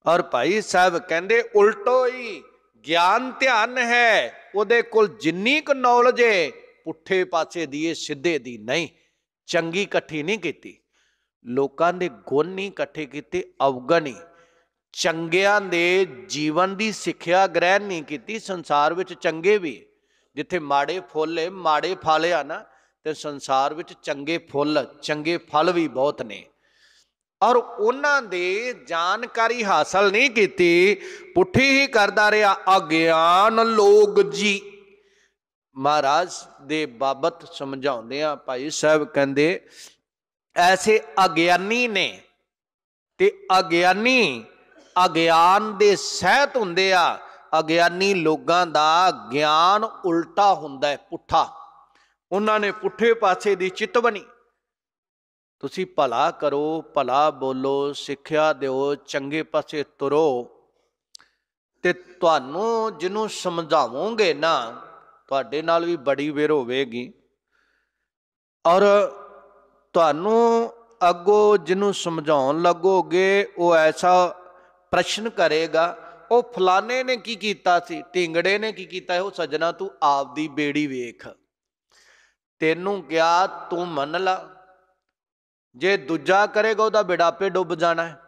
Speaker 1: ਔਰ ਭਾਈ ਸਾਹਿਬ ਕਹਿੰਦੇ ਉਲਟੋ ਹੀ ਗਿਆਨ ਧਿਆਨ ਹੈ, ਉਹਦੇ ਕੋਲ ਜਿੰਨੀ ਕੁ ਨੌਲੇਜ ਹੈ ਪੁੱਠੇ ਪਾਸੇ ਦੀ ਹੈ, ਸਿੱਧੇ ਦੀ ਨਹੀਂ। ਚੰਗੀ ਇਕੱਠੀ ਨਹੀਂ ਕੀਤੀ, ਲੋਕਾਂ ਦੇ ਗੁਣ ਨਹੀਂ ਇਕੱਠੇ ਕੀਤੇ, ਅਵਗਣੀ ਚੰਗਿਆਂ ਦੇ ਜੀਵਨ ਦੀ ਸਿੱਖਿਆ ਗ੍ਰਹਿਣ ਨਹੀਂ ਕੀਤੀ। ਸੰਸਾਰ ਵਿੱਚ ਚੰਗੇ ਵੀ, ਜਿੱਥੇ ਮਾੜੇ ਫੁੱਲ ਹੈ ਮਾੜੇ ਫਲ ਆ ਨਾ, ਤੇ ਸੰਸਾਰ ਵਿੱਚ ਚੰਗੇ ਫੁੱਲ ਚੰਗੇ ਫਲ ਵੀ ਬਹੁਤ ਨੇ। ਔਰ ਉਹਨਾਂ ਦੇ ਜਾਣਕਾਰੀ ਹਾਸਲ ਨਹੀਂ ਕੀਤੀ, ਪੁੱਠੀ ਹੀ ਕਰਦਾ ਰਿਹਾ। ਅਗਿਆਨ ਲੋਕ ਜੀ, ਮਹਾਰਾਜ ਦੇ ਬਾਬਤ ਸਮਝਾਉਂਦੇ ਆ ਭਾਈ ਸਾਹਿਬ ਕਹਿੰਦੇ ਐਸੇ ਅਗਿਆਨੀ ਨੇ, ਤੇ ਅਗਿਆਨੀ ਅਗਿਆਨ ਦੇ ਸਹਿਤ ਹੁੰਦੇ ਆ। ਅਗਿਆਨੀ ਲੋਕਾਂ ਦਾ ਗਿਆਨ ਉਲਟਾ ਹੁੰਦਾ ਹੈ, ਪੁੱਠਾ। ਉਹਨਾਂ ਨੇ ਪੁੱਠੇ ਪਾਸੇ ਦੀ ਚਿਤਵਨੀ ਤੁਸੀਂ ਭਲਾ ਕਰੋ, ਭਲਾ ਬੋਲੋ, ਸਿੱਖਿਆ ਦਿਓ, ਚੰਗੇ ਪਾਸੇ ਤੁਰੋ, ਤੇ ਤੁਹਾਨੂੰ ਜਿਹਨੂੰ ਸਮਝਾਵੋਗੇ ਨਾ, ਤੁਹਾਡੇ ਨਾਲ ਵੀ ਬੜੀ ਵੇਰ ਹੋਵੇਗੀ। ਔਰ ਤੁਹਾਨੂੰ ਅੱਗੋਂ ਜਿਹਨੂੰ ਸਮਝਾਉਣ ਲੱਗੋਗੇ ਉਹ ਐਸਾ ਪ੍ਰਸ਼ਨ ਕਰੇਗਾ, ਉਹ ਫਲਾਣੇ ਨੇ ਕੀ ਕੀਤਾ ਸੀ, ਢਿੰਗੜੇ ਨੇ ਕੀ ਕੀਤਾ। ਉਹ ਸੱਜਣਾ ਤੂੰ ਆਪਦੀ ਬੇੜੀ ਵੇਖ, ਤੈਨੂੰ ਕਿਹਾ ਤੂੰ ਮੰਨ ਲਾ, ਜੇ ਦੂਜਾ ਕਰੇਗਾ ਉਹਦਾ ਬੇੜਾ ਆਪੇ ਡੁੱਬ ਜਾਣਾ ਹੈ,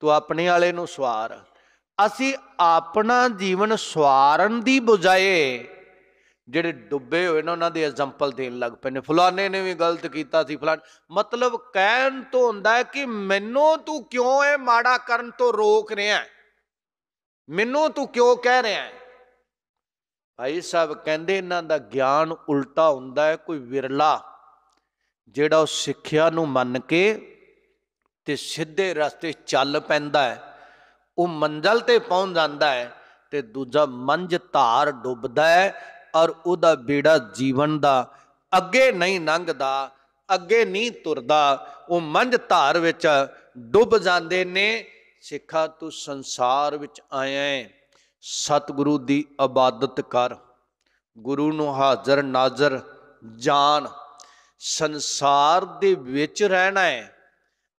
Speaker 1: ਤੂੰ ਆਪਣੇ ਵਾਲੇ ਨੂੰ ਸਵਾਰ। ਅਸੀਂ ਆਪਣਾ ਜੀਵਨ ਸਵਾਰਨ ਦੀ ਬਜਾਏ ਜਿਹੜੇ ਡੁੱਬੇ ਹੋਏ ਨੇ ਉਹਨਾਂ ਦੇ ਐਗਜ਼ਾਮਪਲ ਦੇਣ ਲੱਗ ਪਏ ਨੇ, ਫਲਾਣੇ ਨੇ ਵੀ ਗਲਤ ਕੀਤਾ ਸੀ, ਫਲਾਣੇ। ਮਤਲਬ ਕਹਿਣ ਤੋਂ ਹੁੰਦਾ ਹੈ ਕਿ ਮੈਨੂੰ ਤੂੰ ਕਿਉਂ ਇਹ ਮਾੜਾ ਕਰਨ ਤੋਂ ਰੋਕ ਰਿਹਾ, ਮੈਨੂੰ ਤੂੰ ਕਿਉਂ ਕਹਿ ਰਿਹਾ। ਭਾਈ ਸਾਹਿਬ ਕਹਿੰਦੇ ਇਹਨਾਂ ਦਾ ਗਿਆਨ ਉਲਟਾ ਹੁੰਦਾ ਹੈ। ਕੋਈ ਵਿਰਲਾ ਜਿਹੜਾ ਉਹ ਸਿੱਖਿਆ ਨੂੰ ਮੰਨ ਕੇ ਤੇ ਸਿੱਧੇ ਰਸਤੇ ਚੱਲ ਪੈਂਦਾ ਹੈ, ਉਹ ਮੰਜ਼ਲ ਤੇ ਪਹੁੰਚ ਜਾਂਦਾ ਹੈ, ਤੇ ਦੂਜਾ ਮੰਝ ਧਾਰ ਡੁੱਬਦਾ ਹੈ ਔਰ ਉਹਦਾ ਬੇੜਾ ਜੀਵਨ ਦਾ ਅੱਗੇ ਨਹੀਂ ਲੰਘਦਾ, ਅੱਗੇ ਨਹੀਂ ਤੁਰਦਾ, ਉਹ ਮੰਝ ਧਾਰ ਵਿੱਚ ਡੁੱਬ ਜਾਂਦੇ ਨੇ। ਸਿੱਖਾ ਤੂੰ ਸੰਸਾਰ ਵਿੱਚ ਆਇਆ ਹੈ, ਸਤਿਗੁਰੂ ਦੀ ਇਬਾਦਤ ਕਰ, ਗੁਰੂ ਨੂੰ ਹਾਜ਼ਰ ਨਾਜ਼ਰ ਜਾਣ। ਸੰਸਾਰ ਦੇ ਵਿੱਚ ਰਹਿਣਾ ਹੈ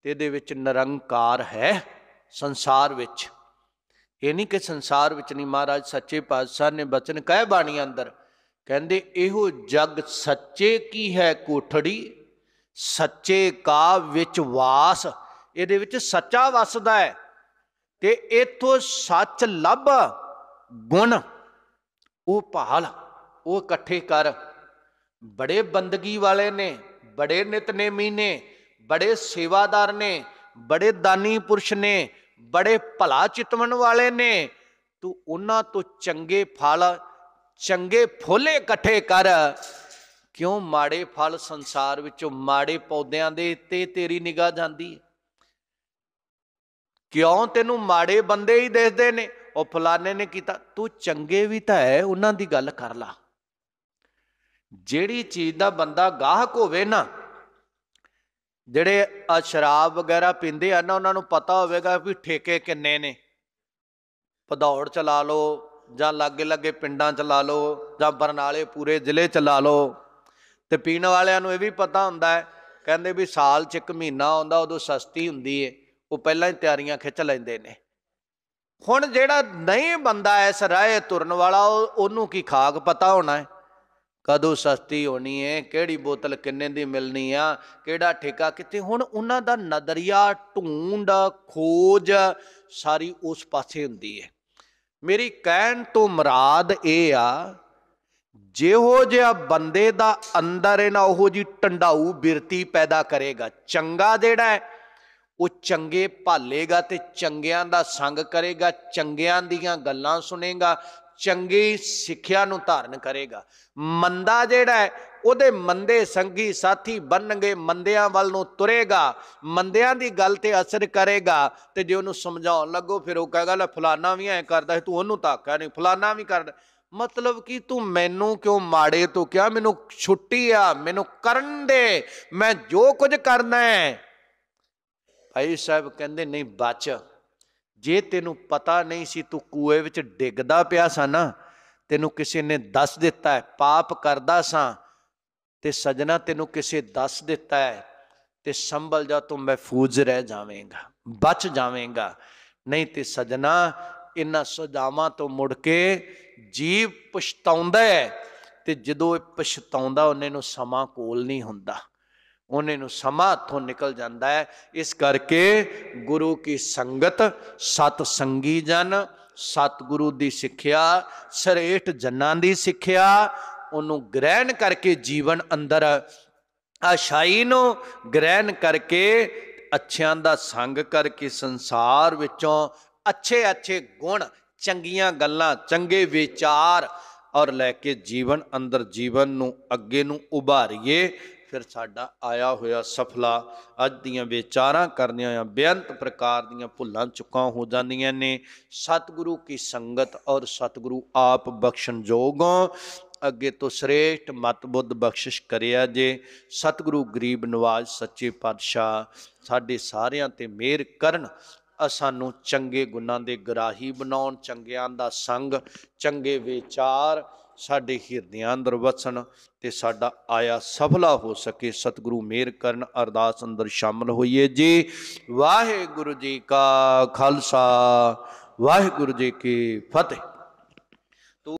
Speaker 1: ਤੇ ਇਹਦੇ ਵਿੱਚ ਨਿਰੰਕਾਰ ਹੈ। ਸੰਸਾਰ ਵਿੱਚ ਇਹ ਨਹੀਂ ਕਿ ਸੰਸਾਰ ਵਿੱਚ ਨਹੀਂ। ਮਹਾਰਾਜ ਸੱਚੇ ਪਾਤਸ਼ਾਹ ਨੇ ਬਚਨ ਕਹੇ ਬਾਣੀ ਅੰਦਰ, ਕਹਿੰਦੇ ਇਹੋ ਜਗ ਸੱਚੇ ਕੀ ਹੈ ਕੋਠੜੀ, ਸੱਚੇ ਕਾ ਵਿੱਚ ਵਾਸ। ਇਹਦੇ ਵਿੱਚ ਸੱਚਾ ਵਸਦਾ ਹੈ ਤੇ ਇਥੋਂ ਸੱਚ ਲੱਭ, ਗੁਣ ਉਹ ਭਾਲ, ਉਹ ਇਕੱਠੇ ਕਰ। ਬੜੇ ਬੰਦਗੀ ਵਾਲੇ ਨੇ, ਬੜੇ ਨਿਤਨੇਮੀ ਨੇ, ਬੜੇ ਸੇਵਾਦਾਰ ਨੇ, ਬੜੇ ਦਾਨੀ ਪੁਰਸ਼ ਨੇ, ਬੜੇ ਭਲਾ ਚਿਤਵਨ ਵਾਲੇ ਨੇ। ਤੂੰ ਉਹਨਾਂ ਤੋਂ ਚੰਗੇ ਫਲ, ਚੰਗੇ ਫੁੱਲ ਇਕੱਠੇ ਕਰ। ਕਿਉਂ ਮਾੜੇ ਫਲ ਸੰਸਾਰ ਵਿੱਚੋਂ, ਮਾੜੇ ਪੌਦਿਆਂ ਦੇ ਤੇ ਤੇਰੀ ਨਿਗਾਹ ਜਾਂਦੀ ਹੈ? ਕਿਉਂ ਤੈਨੂੰ ਮਾੜੇ ਬੰਦੇ ਹੀ ਦਿਸਦੇ ਨੇ? ਉਹ ਫਲਾਣੇ ਨੇ ਕੀਤਾ, ਤੂੰ ਚੰਗੇ ਵੀ ਤਾਂ ਹੈ, ਉਹਨਾਂ ਦੀ ਗੱਲ ਕਰ ਲਾ। ਜਿਹੜੀ ਚੀਜ਼ ਦਾ ਬੰਦਾ ਗਾਹਕ ਹੋਵੇ ਨਾ, ਜਿਹੜੇ ਆ ਸ਼ਰਾਬ ਵਗੈਰਾ ਪੀਂਦੇ ਆ ਨਾ, ਉਹਨਾਂ ਨੂੰ ਪਤਾ ਹੋਵੇਗਾ ਵੀ ਠੇਕੇ ਕਿੰਨੇ ਨੇ। ਭਦੌੜ ਚ ਲਾ ਲਓ ਜਾਂ ਲਾਗੇ ਲਾਗੇ ਪਿੰਡਾਂ ਚ ਲਾ ਲਓ ਜਾਂ ਬਰਨਾਲੇ ਪੂਰੇ ਜ਼ਿਲ੍ਹੇ ਚ ਲਾ ਲਓ। ਤੇ ਪੀਣ ਵਾਲਿਆਂ ਨੂੰ ਇਹ ਵੀ ਪਤਾ ਹੁੰਦਾ ਹੈ, ਕਹਿੰਦੇ ਵੀ ਸਾਲ ਚ ਇੱਕ ਮਹੀਨਾ ਆਉਂਦਾ, ਉਦੋਂ ਸਸਤੀ ਹੁੰਦੀ ਹੈ, ਉਹ ਪਹਿਲਾਂ ਹੀ ਤਿਆਰੀਆਂ ਖਿੱਚ ਲੈਂਦੇ ਨੇ। ਹੁਣ ਜਿਹੜਾ ਨਹੀਂ ਬੰਦਾ ਇਸ ਰਾਹ ਤੁਰਨ ਵਾਲਾ, ਉਹਨੂੰ ਕੀ ਖਾਕ ਪਤਾ ਹੋਣਾ ਹੈ ਕਦੋਂ ਸਸਤੀ ਹੋਣੀ ਹੈ, ਕਿਹੜੀ ਬੋਤਲ ਕਿੰਨੇ ਦੀ ਮਿਲਣੀ ਆ, ਕਿਹੜਾ ਠੇਕਾ ਕਿੱਥੇ। ਹੁਣ ਉਹਨਾਂ ਦਾ ਨਜ਼ਰੀਆ, ਢੂੰਡ, ਖੋਜ ਸਾਰੀ ਉਸ ਪਾਸੇ ਹੁੰਦੀ ਹੈ। ਮੇਰੀ ਕਹਿਣ ਤੋਂ ਮੁਰਾਦ ਇਹ ਆ, ਜਿਹੋ ਜਿਹਾ ਬੰਦੇ ਦਾ ਅੰਦਰ ਹੈ ਨਾ, ਉਹੋ ਜਿਹੀ ਢੰਡਾਊ ਬਿਰਤੀ ਪੈਦਾ ਕਰੇਗਾ। ਚੰਗਾ ਜਿਹੜਾ ਹੈ ਉਹ ਚੰਗੇ ਭਾਲੇਗਾ ਤੇ ਚੰਗਿਆਂ ਦਾ ਸੰਗ ਕਰੇਗਾ, ਚੰਗਿਆਂ ਦੀਆਂ ਗੱਲਾਂ ਸੁਣੇਗਾ, ਚੰਗੀ ਸਿੱਖਿਆ ਨੂੰ ਧਾਰਨ ਕਰੇਗਾ। ਮੰਦਾ ਜਿਹੜਾ ਹੈ ਉਹਦੇ ਮੰਦੇ ਸੰਗੀ ਸਾਥੀ ਬਣਨਗੇ, ਮੰਦਿਆਂ ਵੱਲ ਨੂੰ ਤੁਰੇਗਾ, ਮੰਦਿਆਂ ਦੀ ਗੱਲ ਤੇ ਅਸਰ ਕਰੇਗਾ। ਤੇ ਜੇ ਉਹਨੂੰ ਸਮਝਾਉਣ ਲੱਗੋ ਫਿਰ ਉਹ ਕਹੇਗਾ ਲੈ ਫਲਾਨਾ ਵੀ ਐਂ ਕਰਦਾ, ਤੂੰ ਉਹਨੂੰ ਤਾਕਿਆ ਨਹੀਂ, ਫਲਾਨਾ ਵੀ ਕਰਦਾ। ਮਤਲਬ ਕਿ ਤੂੰ ਮੈਨੂੰ ਕਿਉਂ ਮਾੜੇ ਤੋਂ ਕਿਹਾ, ਮੈਨੂੰ ਛੁੱਟੀ ਆ, ਮੈਨੂੰ ਕਰਨ ਦੇ, ਮੈਂ ਜੋ ਕੁਝ ਕਰਨਾ ਹੈ। ਭਾਈ ਸਾਹਿਬ ਕਹਿੰਦੇ ਨਹੀਂ ਬਚ, ਜੇ ਤੈਨੂੰ ਪਤਾ ਨਹੀਂ ਸੀ ਤੂੰ ਕੂਏ ਵਿੱਚ ਡਿੱਗਦਾ ਪਿਆ ਸਾਂ ਨਾ, ਤੈਨੂੰ ਕਿਸੇ ਨੇ ਦੱਸ ਦਿੱਤਾ ਹੈ, ਪਾਪ ਕਰਦਾ ਸਾਂ ਤੇ ਸਜਣਾ ਤੈਨੂੰ ਕਿਸੇ ਦੱਸ ਦਿੱਤਾ ਹੈ, ਤੇ ਸੰਭਲ ਜਾ, ਤੂੰ ਮਹਿਫੂਜ਼ ਰਹਿ ਜਾਵੇਂਗਾ, ਬਚ ਜਾਵੇਂਗਾ। ਨਹੀਂ ਤੇ ਸਜਣਾ ਇਹਨਾਂ ਸਜ਼ਾਵਾਂ ਤੋਂ ਮੁੜ ਕੇ ਜੀਵ ਪਛਤਾਉਂਦਾ ਹੈ, ਤੇ ਜਦੋਂ ਇਹ ਪਛਤਾਉਂਦਾ ਉਹਨੇ ਨੂੰ ਸਮਾਂ ਕੋਲ ਨਹੀਂ ਹੁੰਦਾ, ਉਹਨੇ ਨੂੰ ਸਮਾਂ ਹੱਥੋਂ ਨਿਕਲ ਜਾਂਦਾ ਹੈ। ਇਸ ਕਰਕੇ ਗੁਰੂ ਕੀ ਸੰਗਤ, ਸਤ ਸੰਗੀ ਜਨ, ਸਤਿਗੁਰੂ ਦੀ ਸਿੱਖਿਆ, ਸਰੇਠ ਜਨਾਂ ਦੀ ਸਿੱਖਿਆ, ਉਹਨੂੰ ਗ੍ਰਹਿਣ ਕਰਕੇ ਜੀਵਨ ਅੰਦਰ ਅਛਾਈ ਨੂੰ ਗ੍ਰਹਿਣ ਕਰਕੇ, ਅੱਛਿਆਂ ਦਾ ਸੰਗ ਕਰਕੇ ਸੰਸਾਰ ਵਿੱਚੋਂ ਅੱਛੇ ਅੱਛੇ ਗੁਣ, ਚੰਗੀਆਂ ਗੱਲਾਂ, ਚੰਗੇ ਵਿਚਾਰ ਔਰ ਲੈ ਕੇ ਜੀਵਨ ਅੰਦਰ ਜੀਵਨ ਨੂੰ ਅੱਗੇ ਨੂੰ ਉਭਾਰੀਏ। ਫਿਰ ਸਾਡਾ ਆਇਆ ਹੋਇਆ ਸਫਲਾ ਅੱਜ ਦੀਆਂ ਵਿਚਾਰਾਂ ਕਰਦਿਆਂ ਹੋਇਆਂ ਬੇਅੰਤ ਪ੍ਰਕਾਰ ਦੀਆਂ ਭੁੱਲਾਂ ਚੁੱਕਾਂ ਹੋ ਜਾਂਦੀਆਂ ਨੇ। ਸਤਿਗੁਰੂ ਕੀ ਸੰਗਤ ਔਰ ਸਤਿਗੁਰੂ ਆਪ ਬਖਸ਼ਣਯੋਗ अगे तो श्रेष्ठ मत बुद्ध बख्शिश करिया जे। सतगुरु गरीब नवाज सच्चे पातशाह साडे सारियां ते मेहर करन, सानू चंगे गुणां दे गराही बनाउण, चंगियां दा संग, चंगे विचार साडे हिरदियां अंदर वसन ते साडा आया सफला हो सके। सतगुरु मेहर करन। अरदास अंदर शामिल होइए जी। वाहिगुरु जी का खालसा, वाहिगुरु जी की फतेह।